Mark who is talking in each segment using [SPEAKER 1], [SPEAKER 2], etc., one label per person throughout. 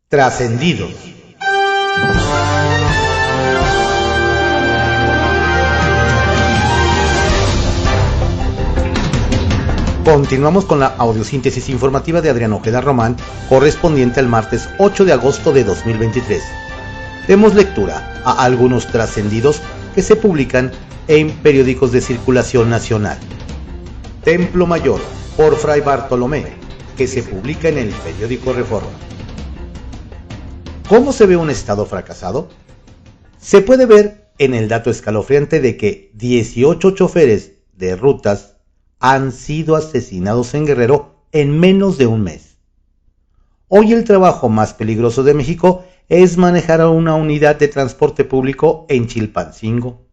[SPEAKER 1] Trascendidos. Continuamos con la audiosíntesis informativa de Adrián Ojeda Román, correspondiente al martes 8 de agosto de 2023. Demos lectura a algunos trascendidos que se publican en periódicos de circulación nacional. Templo Mayor, por Fray Bartolomé, que se publica en el periódico Reforma. ¿Cómo se ve un Estado fracasado? Se puede ver en el dato escalofriante de que 18 choferes de rutas han sido asesinados en Guerrero en menos de un mes. Hoy el trabajo más peligroso de México es manejar a una unidad de transporte público en Chilpancingo.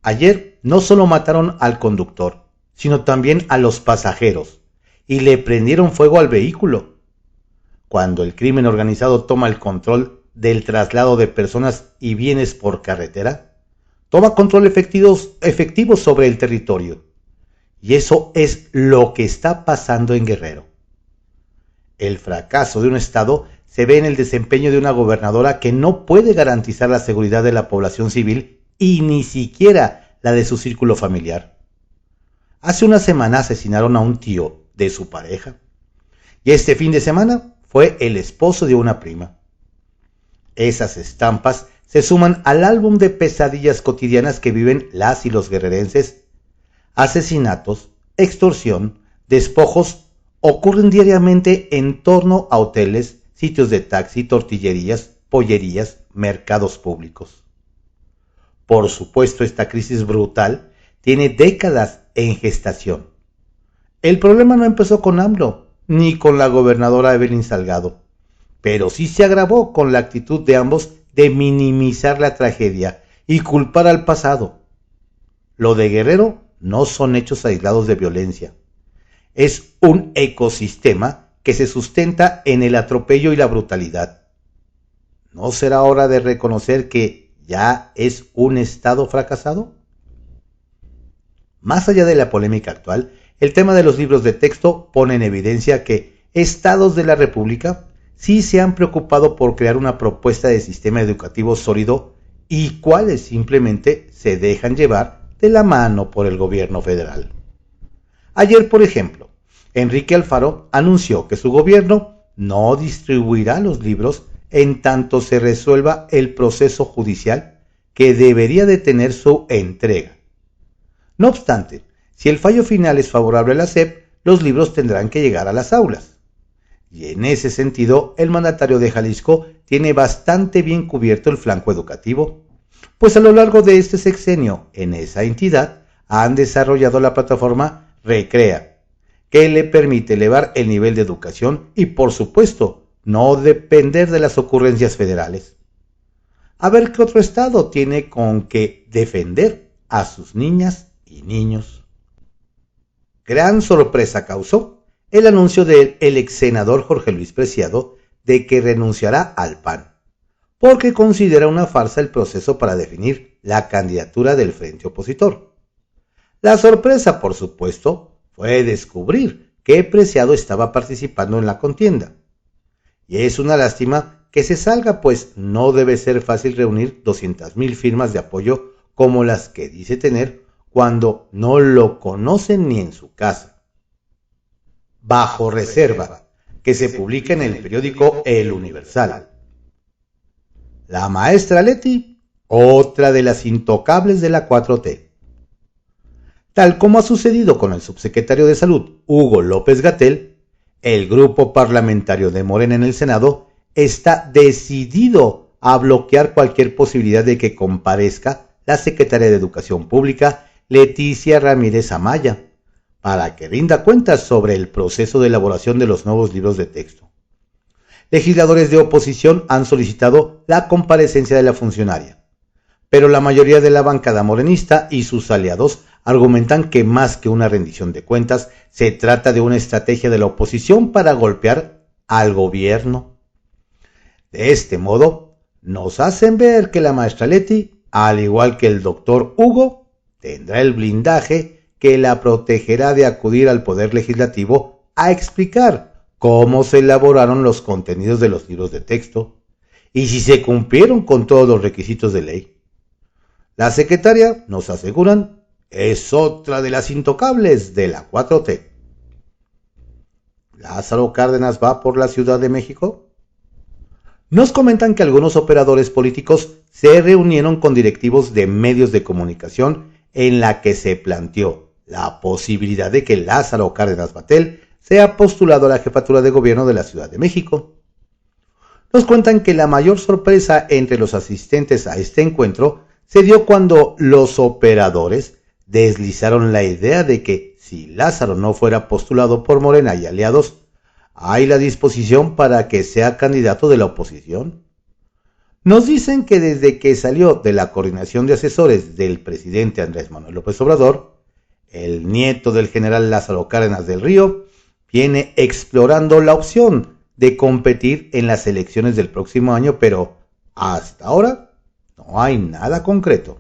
[SPEAKER 1] Ayer no solo mataron al conductor, sino también a los pasajeros, y le prendieron fuego al vehículo. Cuando el crimen organizado toma el control del traslado de personas y bienes por carretera, toma control efectivo sobre el territorio. Y eso es lo que está pasando en Guerrero. El fracaso de un Estado se ve en el desempeño de una gobernadora que no puede garantizar la seguridad de la población civil y ni siquiera la de su círculo familiar. Hace una semana asesinaron a un tío de su pareja y este fin de semana fue el esposo de una prima. Esas estampas se suman al álbum de pesadillas cotidianas que viven las y los guerrerenses. Asesinatos, extorsión, despojos ocurren diariamente en torno a hoteles, sitios de taxi, tortillerías, pollerías, mercados públicos. Por supuesto, esta crisis brutal tiene décadas en gestación. El problema no empezó con AMLO, ni con la gobernadora Evelyn Salgado, pero sí se agravó con la actitud de ambos de minimizar la tragedia y culpar al pasado. Lo de Guerrero no son hechos aislados de violencia. Es un ecosistema que se sustenta en el atropello y la brutalidad. ¿No será hora de reconocer que ya es un Estado fracasado? Más allá de la polémica actual, el tema de los libros de texto pone en evidencia que estados de la República sí se han preocupado por crear una propuesta de sistema educativo sólido y cuáles simplemente se dejan llevar de la mano por el gobierno federal. Ayer, por ejemplo, Enrique Alfaro anunció que su gobierno no distribuirá los libros en tanto se resuelva el proceso judicial que debería de tener su entrega. No obstante, si el fallo final es favorable a la SEP, los libros tendrán que llegar a las aulas. Y en ese sentido, el mandatario de Jalisco tiene bastante bien cubierto el flanco educativo, pues a lo largo de este sexenio en esa entidad han desarrollado la plataforma Recrea, que le permite elevar el nivel de educación y, por supuesto, no depender de las ocurrencias federales. A ver qué otro estado tiene con que defender a sus niñas y niños. Gran sorpresa causó el anuncio del ex senador Jorge Luis Preciado de que renunciará al PAN, porque considera una farsa el proceso para definir la candidatura del frente opositor. La sorpresa, por supuesto, fue descubrir que Preciado estaba participando en la contienda. Y es una lástima que se salga, pues no debe ser fácil reunir 200,000 firmas de apoyo como las que dice tener cuando no lo conocen ni en su casa. Bajo reserva, que se publica en el periódico El Universal. La maestra Leti, otra de las intocables de la 4T. Tal como ha sucedido con el subsecretario de Salud, Hugo López-Gatell, el grupo parlamentario de Morena en el Senado está decidido a bloquear cualquier posibilidad de que comparezca la secretaria de Educación Pública, Leticia Ramírez Amaya, para que rinda cuentas sobre el proceso de elaboración de los nuevos libros de texto. Legisladores de oposición han solicitado la comparecencia de la funcionaria, pero la mayoría de la bancada morenista y sus aliados argumentan que más que una rendición de cuentas, se trata de una estrategia de la oposición para golpear al gobierno. De este modo, nos hacen ver que la maestra Leti, al igual que el doctor Hugo, tendrá el blindaje que la protegerá de acudir al Poder Legislativo a explicar cómo se elaboraron los contenidos de los libros de texto y si se cumplieron con todos los requisitos de ley. La secretaria, nos aseguran, es otra de las intocables de la 4T. ¿Lázaro Cárdenas va por la Ciudad de México? Nos comentan que algunos operadores políticos se reunieron con directivos de medios de comunicación en la que se planteó la posibilidad de que Lázaro Cárdenas Batel sea postulado a la jefatura de gobierno de la Ciudad de México. Nos cuentan que la mayor sorpresa entre los asistentes a este encuentro se dio cuando los operadores deslizaron la idea de que si Lázaro no fuera postulado por Morena y aliados, hay la disposición para que sea candidato de la oposición. Nos dicen que desde que salió de la coordinación de asesores del presidente Andrés Manuel López Obrador, el nieto del general Lázaro Cárdenas del Río viene explorando la opción de competir en las elecciones del próximo año, pero hasta ahora no hay nada concreto.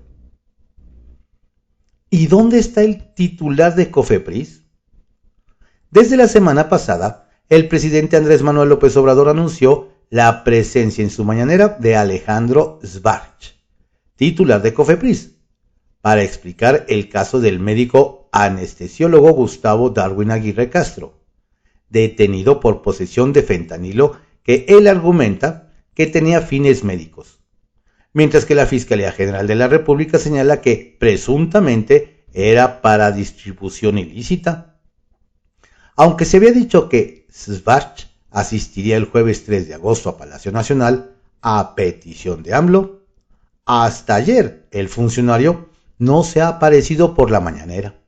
[SPEAKER 1] ¿Y dónde está el titular de COFEPRIS? Desde la semana pasada, el presidente Andrés Manuel López Obrador anunció la presencia en su mañanera de Alejandro Szwarc, titular de COFEPRIS, para explicar el caso del médico anestesiólogo Gustavo Darwin Aguirre Castro, detenido por posesión de fentanilo que él argumenta que tenía fines médicos, mientras que la Fiscalía General de la República señala que presuntamente era para distribución ilícita. Aunque se había dicho que Szwarc asistiría el jueves 3 de agosto a Palacio Nacional a petición de AMLO, hasta ayer el funcionario no se ha aparecido por la mañanera.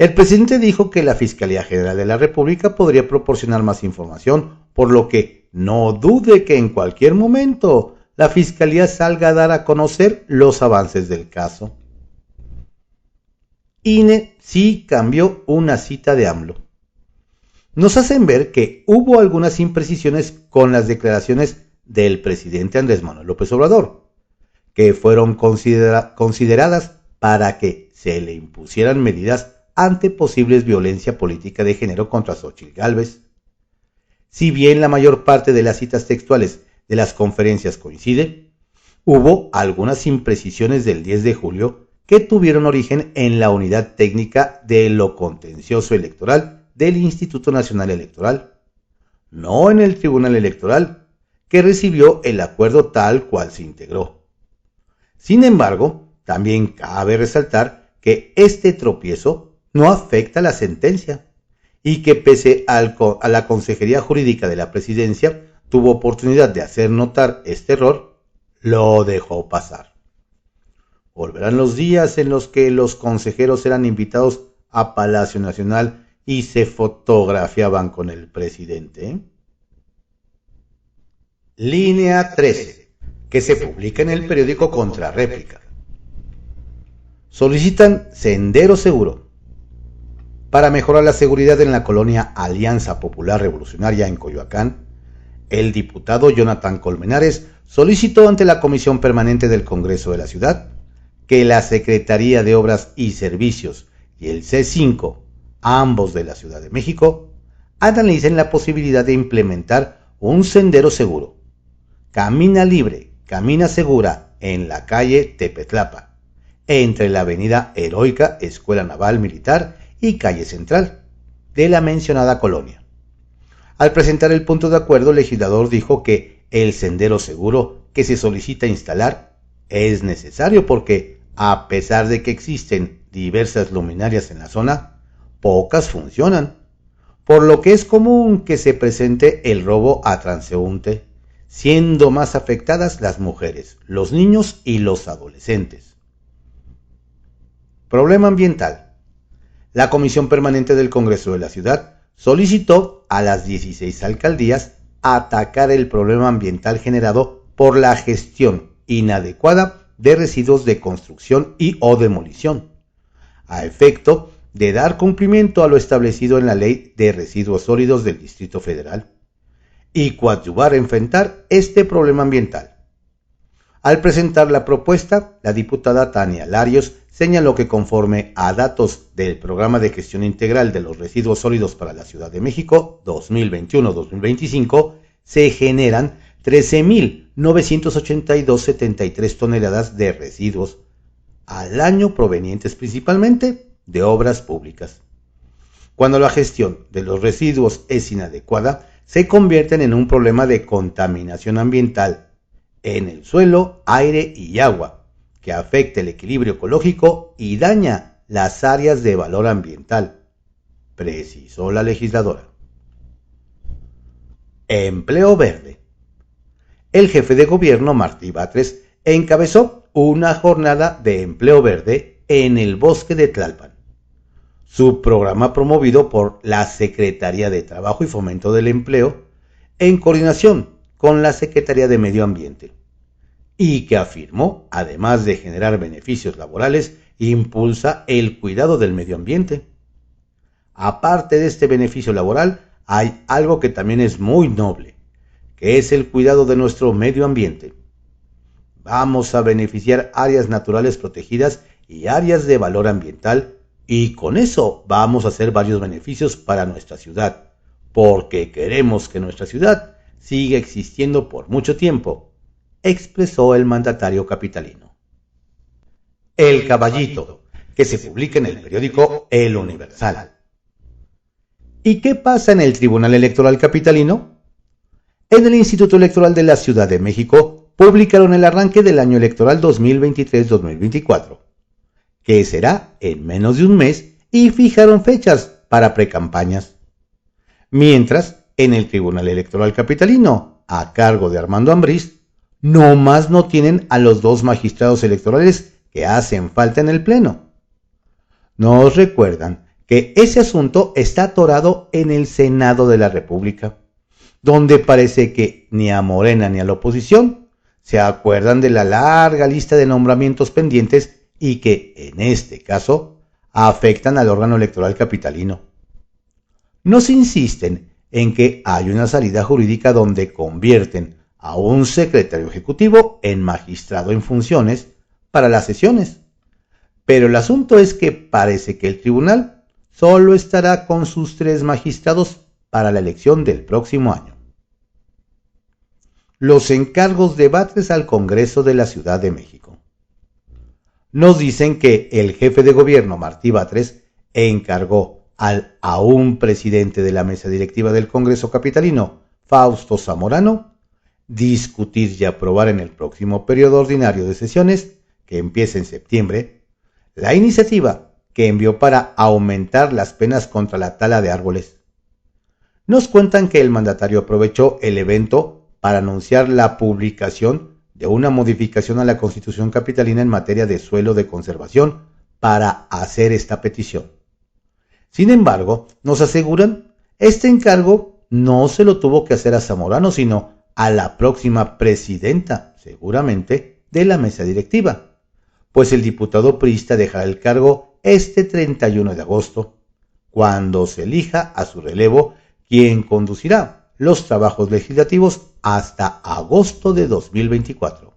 [SPEAKER 1] El presidente dijo que la Fiscalía General de la República podría proporcionar más información, por lo que no dude que en cualquier momento la Fiscalía salga a dar a conocer los avances del caso. INE sí cambió una cita de AMLO. Nos hacen ver que hubo algunas imprecisiones con las declaraciones del presidente Andrés Manuel López Obrador, que fueron consideradas para que se le impusieran medidas ante posibles violencia política de género contra Xóchitl Gálvez. Si bien la mayor parte de las citas textuales de las conferencias coincide, hubo algunas imprecisiones del 10 de julio que tuvieron origen en la unidad técnica de lo contencioso electoral del Instituto Nacional Electoral, no en el Tribunal Electoral, que recibió el acuerdo tal cual se integró. Sin embargo, también cabe resaltar que este tropiezo no afecta a la sentencia y que pese a la Consejería Jurídica de la Presidencia tuvo oportunidad de hacer notar este error, lo dejó pasar. Volverán los días en los que los consejeros eran invitados a Palacio Nacional y se fotografiaban con el presidente. Línea 13, que se publica en el periódico Contrarréplica. Solicitan sendero seguro. Para mejorar la seguridad en la colonia Alianza Popular Revolucionaria en Coyoacán, el diputado Jonathan Colmenares solicitó ante la Comisión Permanente del Congreso de la Ciudad que la Secretaría de Obras y Servicios y el C5, ambos de la Ciudad de México, analicen la posibilidad de implementar un sendero seguro. Camina libre, camina segura en la calle Tepetlapa, entre la avenida Heroica Escuela Naval Militar y calle Central de la mencionada colonia. Al presentar el punto de acuerdo, el legislador dijo que el sendero seguro que se solicita instalar es necesario porque, a pesar de que existen diversas luminarias en la zona, pocas funcionan, por lo que es común que se presente el robo a transeúnte, siendo más afectadas las mujeres, los niños y los adolescentes. Problema ambiental. La Comisión Permanente del Congreso de la Ciudad solicitó a las 16 alcaldías atacar el problema ambiental generado por la gestión inadecuada de residuos de construcción y o demolición, a efecto de dar cumplimiento a lo establecido en la Ley de Residuos Sólidos del Distrito Federal y coadyuvar a enfrentar este problema ambiental. Al presentar la propuesta, la diputada Tania Larios señaló que conforme a datos del Programa de Gestión Integral de los Residuos Sólidos para la Ciudad de México 2021-2025, se generan 13.982,73 toneladas de residuos al año provenientes principalmente de obras públicas. Cuando la gestión de los residuos es inadecuada, se convierten en un problema de contaminación ambiental en el suelo, aire y agua, que afecta el equilibrio ecológico y daña las áreas de valor ambiental, precisó la legisladora. Empleo verde. El jefe de gobierno, Martí Batres, encabezó una jornada de empleo verde en el bosque de Tlalpan. Su programa promovido por la Secretaría de Trabajo y Fomento del Empleo, en coordinación con la Secretaría de Medio Ambiente, y que afirmó, además de generar beneficios laborales, impulsa el cuidado del medio ambiente. Aparte de este beneficio laboral, hay algo que también es muy noble, que es el cuidado de nuestro medio ambiente. Vamos a beneficiar áreas naturales protegidas y áreas de valor ambiental, y con eso vamos a hacer varios beneficios para nuestra ciudad, porque queremos que nuestra ciudad siga existiendo por mucho tiempo, expresó el mandatario capitalino. El Caballito, que se publica en el periódico El Universal. ¿Y qué pasa en el Tribunal Electoral Capitalino? En el Instituto Electoral de la Ciudad de México publicaron el arranque del año electoral 2023-2024, que será en menos de un mes, y fijaron fechas para precampañas. Mientras, en el Tribunal Electoral Capitalino, a cargo de Armando Ambriz, nomás no tienen a los 2 magistrados electorales que hacen falta en el Pleno. Nos recuerdan que ese asunto está atorado en el Senado de la República, donde parece que ni a Morena ni a la oposición se acuerdan de la larga lista de nombramientos pendientes y que, en este caso, afectan al órgano electoral capitalino. Nos insisten en que hay una salida jurídica donde convierten a un secretario ejecutivo en magistrado en funciones para las sesiones. Pero el asunto es que parece que el tribunal solo estará con sus 3 magistrados para la elección del próximo año. Los encargos de Batres al Congreso de la Ciudad de México. Nos dicen que el jefe de gobierno, Martí Batres, encargó al aún presidente de la mesa directiva del Congreso capitalino, Fausto Zamorano, discutir y aprobar en el próximo periodo ordinario de sesiones, que empieza en septiembre, la iniciativa que envió para aumentar las penas contra la tala de árboles. Nos cuentan que el mandatario aprovechó el evento para anunciar la publicación de una modificación a la Constitución capitalina en materia de suelo de conservación para hacer esta petición. Sin embargo, nos aseguran, este encargo no se lo tuvo que hacer a Zamorano, sino a la próxima presidenta, seguramente, de la mesa directiva, pues el diputado priista dejará el cargo este 31 de agosto, cuando se elija a su relevo quien conducirá los trabajos legislativos hasta agosto de 2024.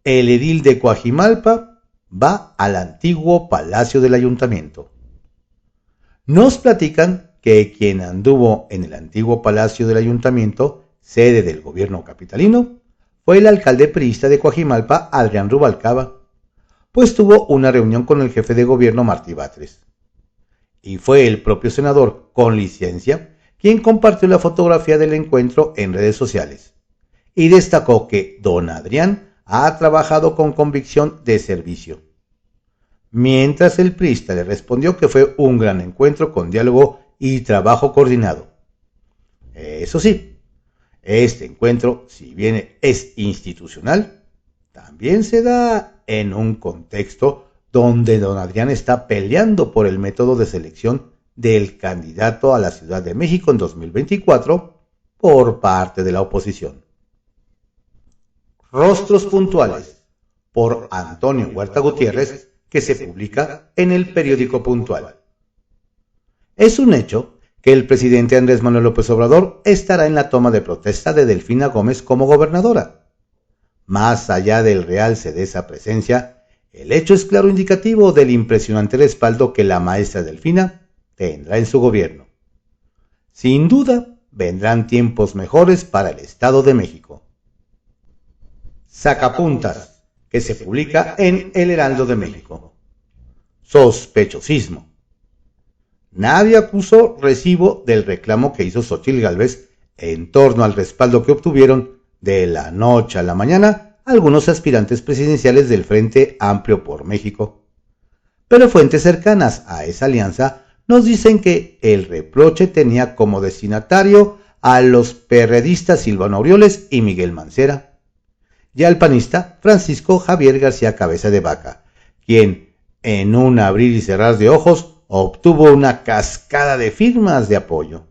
[SPEAKER 1] El edil de Coajimalpa va al antiguo Palacio del Ayuntamiento. Nos platican que quien anduvo en el antiguo Palacio del Ayuntamiento, sede del gobierno capitalino, fue el alcalde priista de Coajimalpa, Adrián Rubalcaba, pues tuvo una reunión con el jefe de gobierno, Martí Batres. Y fue el propio senador, con licencia, quien compartió la fotografía del encuentro en redes sociales y destacó que don Adrián ha trabajado con convicción de servicio. Mientras el priista le respondió que fue un gran encuentro con diálogo y trabajo coordinado. Eso sí, este encuentro, si bien es institucional, también se da en un contexto donde don Adrián está peleando por el método de selección del candidato a la Ciudad de México en 2024 por parte de la oposición. Rostros puntuales, por Antonio Huerta Gutiérrez, que se publica en el periódico Puntual. Es un hecho que el presidente Andrés Manuel López Obrador estará en la toma de protesta de Delfina Gómez como gobernadora. Más allá del realce de esa presencia, el hecho es claro indicativo del impresionante respaldo que la maestra Delfina tendrá en su gobierno. Sin duda, vendrán tiempos mejores para el Estado de México. Sacapuntas, que se publica en El Heraldo de México. Sospechosismo. Nadie acusó recibo del reclamo que hizo Xóchitl Gálvez en torno al respaldo que obtuvieron de la noche a la mañana algunos aspirantes presidenciales del Frente Amplio por México. Pero fuentes cercanas a esa alianza nos dicen que el reproche tenía como destinatario a los perredistas Silvano Aureoles y Miguel Mancera, y al panista Francisco Javier García Cabeza de Vaca, quien, en un abrir y cerrar de ojos, obtuvo una cascada de firmas de apoyo.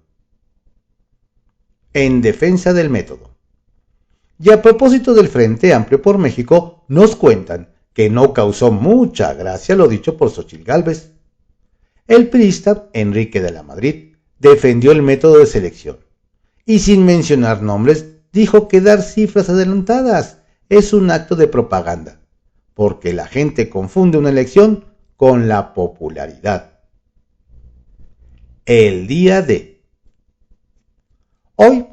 [SPEAKER 1] En defensa del método. Y a propósito del Frente Amplio por México, nos cuentan que no causó mucha gracia lo dicho por Xóchitl Gálvez. El priista Enrique de la Madrid defendió el método de selección y, sin mencionar nombres, dijo que dar cifras adelantadas es un acto de propaganda, porque la gente confunde una elección con la popularidad. El día de hoy,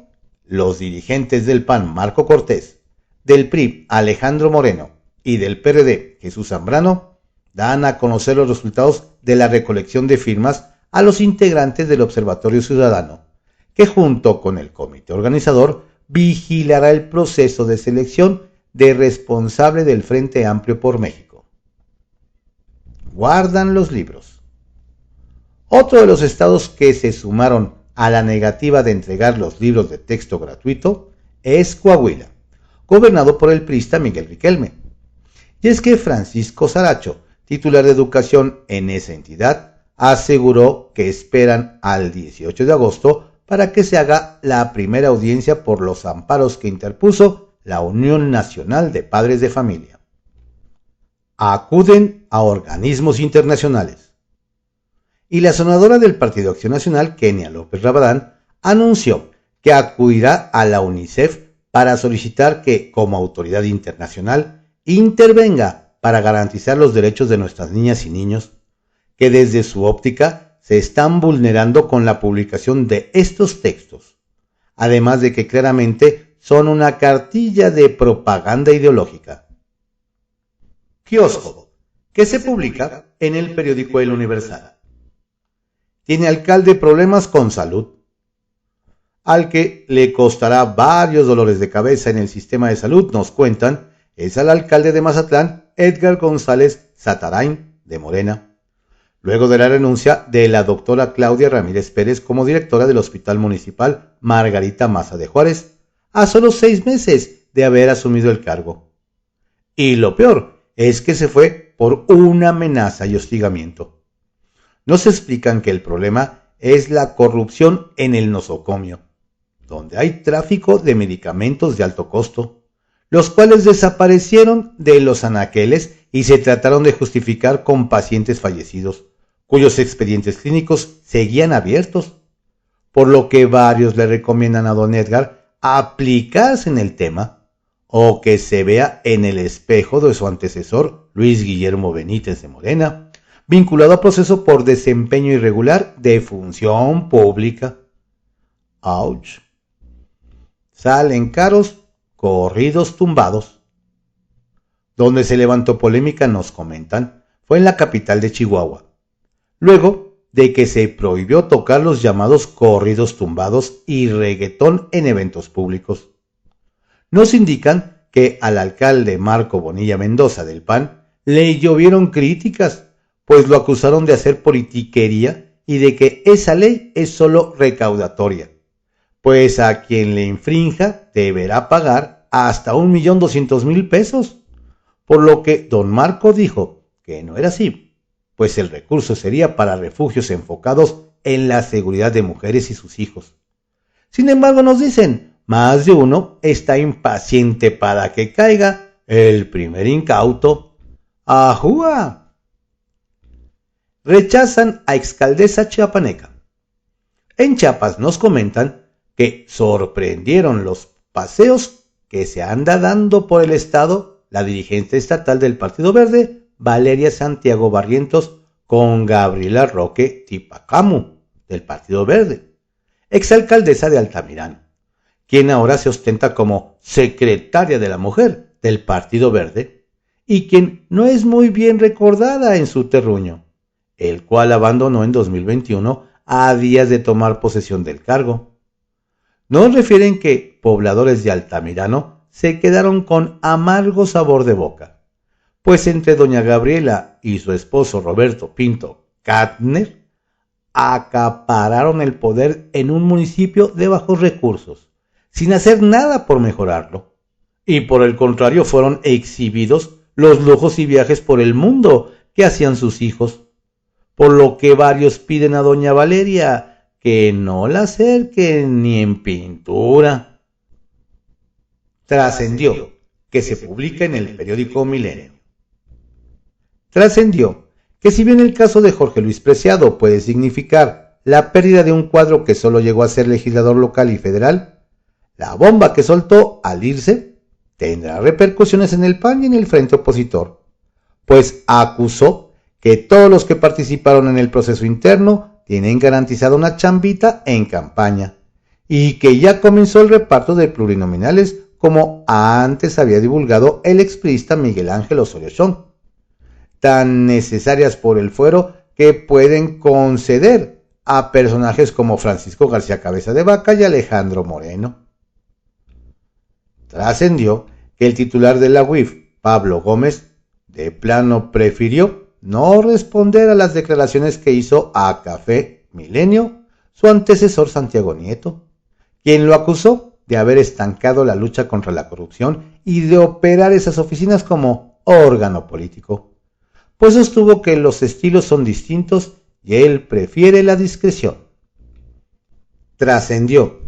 [SPEAKER 1] los dirigentes del PAN Marco Cortés, del PRI Alejandro Moreno y del PRD Jesús Zambrano dan a conocer los resultados de la recolección de firmas a los integrantes del Observatorio Ciudadano, que junto con el comité organizador vigilará el proceso de selección de responsable del Frente Amplio por México. Guardan los libros. Otro de los estados que se sumaron a la negativa de entregar los libros de texto gratuito es Coahuila, gobernado por el priista Miguel Riquelme. Y es que Francisco Saracho, titular de educación en esa entidad, aseguró que esperan al 18 de agosto para que se haga la primera audiencia por los amparos que interpuso la Unión Nacional de Padres de Familia. Acuden a organismos internacionales. Y la senadora del Partido Acción Nacional, Kenia López Rabadán, anunció que acudirá a la UNICEF para solicitar que, como autoridad internacional, intervenga para garantizar los derechos de nuestras niñas y niños, que desde su óptica se están vulnerando con la publicación de estos textos, además de que claramente son una cartilla de propaganda ideológica. Kiosco, que se publica en el periódico El Universal. Tiene alcalde problemas con salud, al que le costará varios dolores de cabeza en el sistema de salud, nos cuentan, es al alcalde de Mazatlán, Edgar González Satarain, de Morena, luego de la renuncia de la doctora Claudia Ramírez Pérez como directora del Hospital Municipal Margarita Maza de Juárez, a solo 6 meses de haber asumido el cargo. Y lo peor es que se fue por una amenaza y hostigamiento. Nos explican que el problema es la corrupción en el nosocomio, donde hay tráfico de medicamentos de alto costo, los cuales desaparecieron de los anaqueles y se trataron de justificar con pacientes fallecidos, cuyos expedientes clínicos seguían abiertos, por lo que varios le recomiendan a don Edgar aplicarse en el tema o que se vea en el espejo de su antecesor Luis Guillermo Benítez de Morena, vinculado a proceso por desempeño irregular de función pública. ¡Auch! Salen caros corridos tumbados. Donde se levantó polémica, nos comentan, fue en la capital de Chihuahua, luego de que se prohibió tocar los llamados corridos tumbados y reggaetón en eventos públicos. Nos indican que al alcalde Marco Bonilla Mendoza del PAN le llovieron críticas, pues lo acusaron de hacer politiquería y de que esa ley es solo recaudatoria, pues a quien le infrinja deberá pagar hasta 1.200.000 pesos, por lo que don Marco dijo que no era así, pues el recurso sería para refugios enfocados en la seguridad de mujeres y sus hijos. Sin embargo, nos dicen, más de uno está impaciente para que caiga el primer incauto. ¡Ajúa! Rechazan a exalcaldesa chiapaneca. En Chiapas nos comentan que sorprendieron los paseos que se anda dando por el Estado la dirigente estatal del Partido Verde, Valeria Santiago Barrientos, con Gabriela Roque Tipacamu, del Partido Verde, exalcaldesa de Altamirano, quien ahora se ostenta como secretaria de la mujer del Partido Verde y quien no es muy bien recordada en su terruño, el cual abandonó en 2021 a días de tomar posesión del cargo. Nos refieren que pobladores de Altamirano se quedaron con amargo sabor de boca, pues entre doña Gabriela y su esposo Roberto Pinto Katner acapararon el poder en un municipio de bajos recursos, sin hacer nada por mejorarlo, y por el contrario fueron exhibidos los lujos y viajes por el mundo que hacían sus hijos, por lo que varios piden a doña Valeria que no la acerquen ni en pintura. Trascendió que se publica en el periódico Milenio. Trascendió que si bien el caso de Jorge Luis Preciado puede significar la pérdida de un cuadro que solo llegó a ser legislador local y federal, la bomba que soltó al irse tendrá repercusiones en el PAN y en el frente opositor, pues acusó que todos los que participaron en el proceso interno tienen garantizada una chambita en campaña y que ya comenzó el reparto de plurinominales como antes había divulgado el expriista Miguel Ángel Osorio Chong, tan necesarias por el fuero que pueden conceder a personajes como Francisco García Cabeza de Vaca y Alejandro Moreno. Trascendió que el titular de la UIF, Pablo Gómez, de plano prefirió no responder a las declaraciones que hizo a Café Milenio su antecesor Santiago Nieto, quien lo acusó de haber estancado la lucha contra la corrupción y de operar esas oficinas como órgano político, pues sostuvo que los estilos son distintos y él prefiere la discreción. Trascendió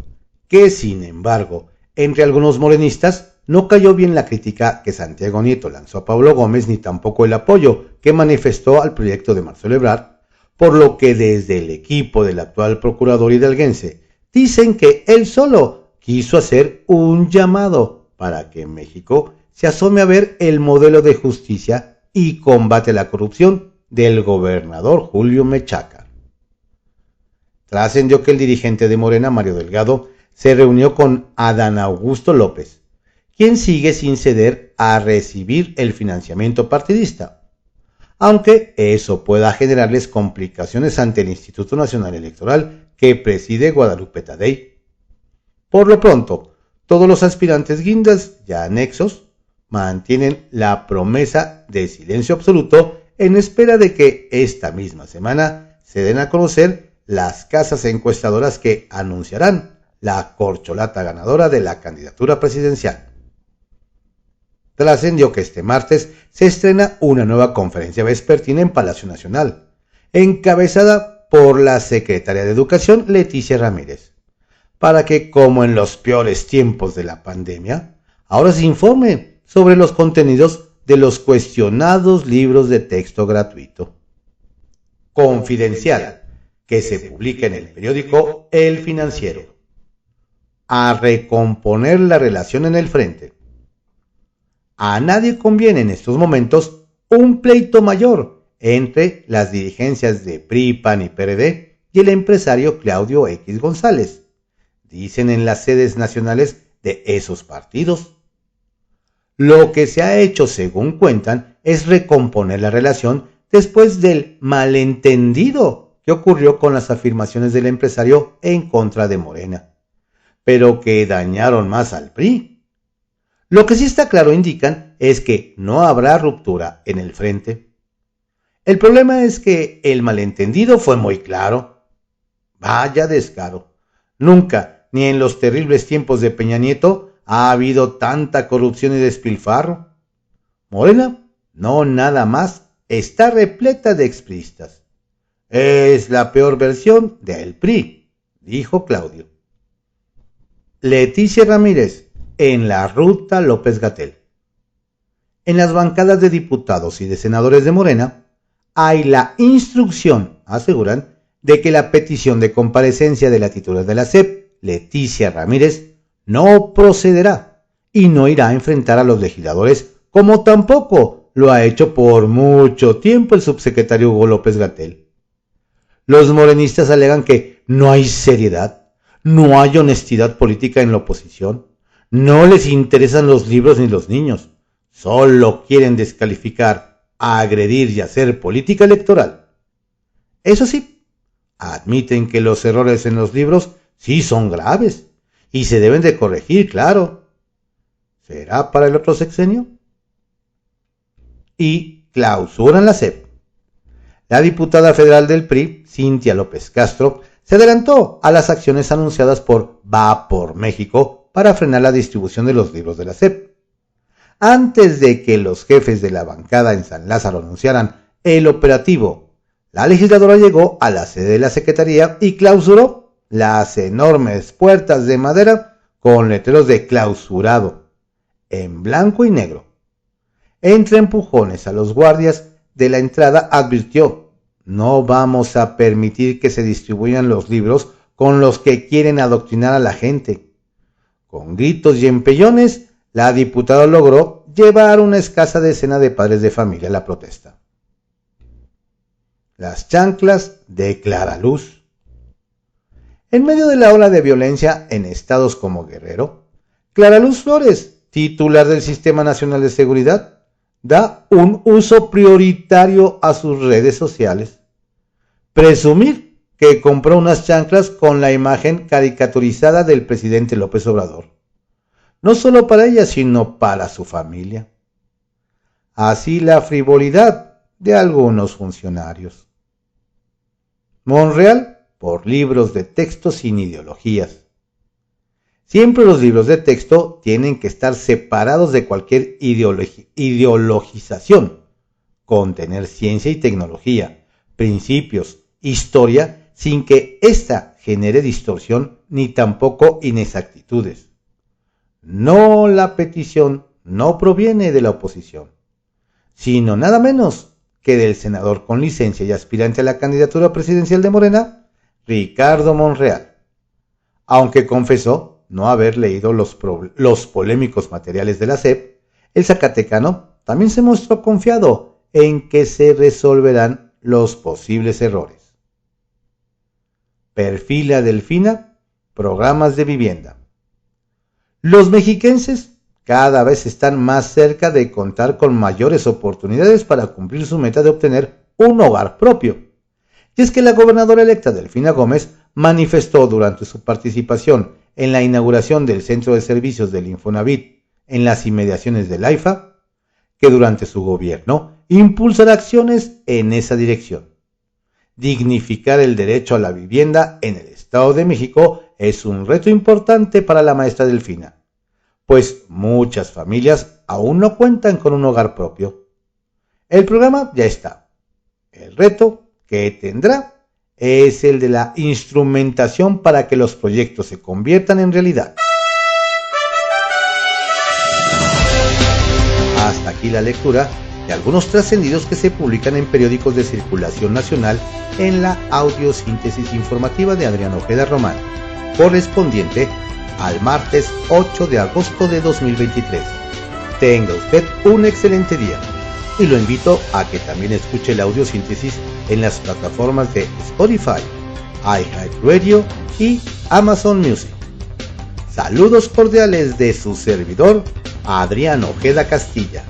[SPEAKER 1] que, sin embargo, entre algunos morenistas no cayó bien la crítica que Santiago Nieto lanzó a Pablo Gómez ni tampoco el apoyo que manifestó al proyecto de Marcelo Ebrard, por lo que desde el equipo del actual procurador hidalguense dicen que él solo quiso hacer un llamado para que México se asome a ver el modelo de justicia y combate a la corrupción del gobernador Julio Menchaca. Trascendió que el dirigente de Morena, Mario Delgado, se reunió con Adán Augusto López, quien sigue sin ceder a recibir el financiamiento partidista, aunque eso pueda generarles complicaciones ante el Instituto Nacional Electoral que preside Guadalupe Tadei. Por lo pronto, todos los aspirantes guindas ya anexos mantienen la promesa de silencio absoluto en espera de que esta misma semana se den a conocer las casas encuestadoras que anunciarán la corcholata ganadora de la candidatura presidencial. Trascendió que este martes se estrena una nueva conferencia vespertina en Palacio Nacional, encabezada por la secretaria de Educación Leticia Ramírez, para que, como en los peores tiempos de la pandemia, ahora se informe sobre los contenidos de los cuestionados libros de texto gratuito. Confidencial, que se publica en el periódico El Financiero. A recomponer la relación en el frente. A nadie conviene en estos momentos un pleito mayor entre las dirigencias de PRI, PAN y PRD y el empresario Claudio X González, dicen en las sedes nacionales de esos partidos. Lo que se ha hecho, según cuentan, es recomponer la relación después del malentendido que ocurrió con las afirmaciones del empresario en contra de Morena, pero que dañaron más al PRI. Lo que sí está claro, indican, es que no habrá ruptura en el frente. El problema es que el malentendido fue muy claro. Vaya descaro. Nunca, ni en los terribles tiempos de Peña Nieto, ha habido tanta corrupción y despilfarro. Morena, no nada más, está repleta de expriistas. Es la peor versión del PRI, dijo Claudio. Leticia Ramírez, en la ruta López-Gatell. En las bancadas de diputados y de senadores de Morena, hay la instrucción, aseguran, de que la petición de comparecencia de la titular de la SEP, Leticia Ramírez, no procederá y no irá a enfrentar a los legisladores como tampoco lo ha hecho por mucho tiempo el subsecretario Hugo López-Gatell. Los morenistas alegan que no hay seriedad, no hay honestidad política en la oposición, no les interesan los libros ni los niños, solo quieren descalificar, agredir y hacer política electoral. Eso sí, admiten que los errores en los libros sí son graves y se deben de corregir, claro. ¿Será para el otro sexenio? Y clausuran la SEP. La diputada federal del PRI, Cintia López Castro, se adelantó a las acciones anunciadas por Va por México para frenar la distribución de los libros de la SEP. Antes de que los jefes de la bancada en San Lázaro anunciaran el operativo, la legisladora llegó a la sede de la Secretaría y clausuró las enormes puertas de madera con letreros de clausurado, en blanco y negro. Entre empujones a los guardias de la entrada advirtió: no vamos a permitir que se distribuyan los libros con los que quieren adoctrinar a la gente. Con gritos y empellones, la diputada logró llevar una escasa decena de padres de familia a la protesta. Las chanclas de Clara Luz. En medio de la ola de violencia en estados como Guerrero, Clara Luz Flores, titular del Sistema Nacional de Seguridad, da un uso prioritario a sus redes sociales. Presumir que compró unas chanclas con la imagen caricaturizada del presidente López Obrador. No solo para ella, sino para su familia. Así la frivolidad de algunos funcionarios. Monreal por libros de texto sin ideologías. Siempre los libros de texto tienen que estar separados de cualquier ideologización, contener ciencia y tecnología, principios, historia, sin que ésta genere distorsión ni tampoco inexactitudes. No, la petición no proviene de la oposición, sino nada menos que del senador con licencia y aspirante a la candidatura presidencial de Morena, Ricardo Monreal, aunque confesó no haber leído los polémicos materiales de la SEP. El zacatecano también se mostró confiado en que se resolverán los posibles errores. Perfila Delfina programas de vivienda. Los mexiquenses cada vez están más cerca de contar con mayores oportunidades para cumplir su meta de obtener un hogar propio. Y es que la gobernadora electa Delfina Gómez manifestó durante su participación en la inauguración del Centro de Servicios del Infonavit en las inmediaciones del AIFA, que durante su gobierno impulsará acciones en esa dirección. Dignificar el derecho a la vivienda en el Estado de México es un reto importante para la maestra Delfina, pues muchas familias aún no cuentan con un hogar propio. El programa ya está. El reto que tendrá es el de la instrumentación para que los proyectos se conviertan en realidad. Hasta aquí la lectura de algunos trascendidos que se publican en periódicos de circulación nacional en la audiosíntesis informativa de Adrián Ojeda Román, correspondiente al martes 8 de agosto de 2023. Tenga usted un excelente día y lo invito a que también escuche la audiosíntesis en las plataformas de Spotify, iHeartRadio y Amazon Music. Saludos cordiales de su servidor, Adrián Ojeda Castilla.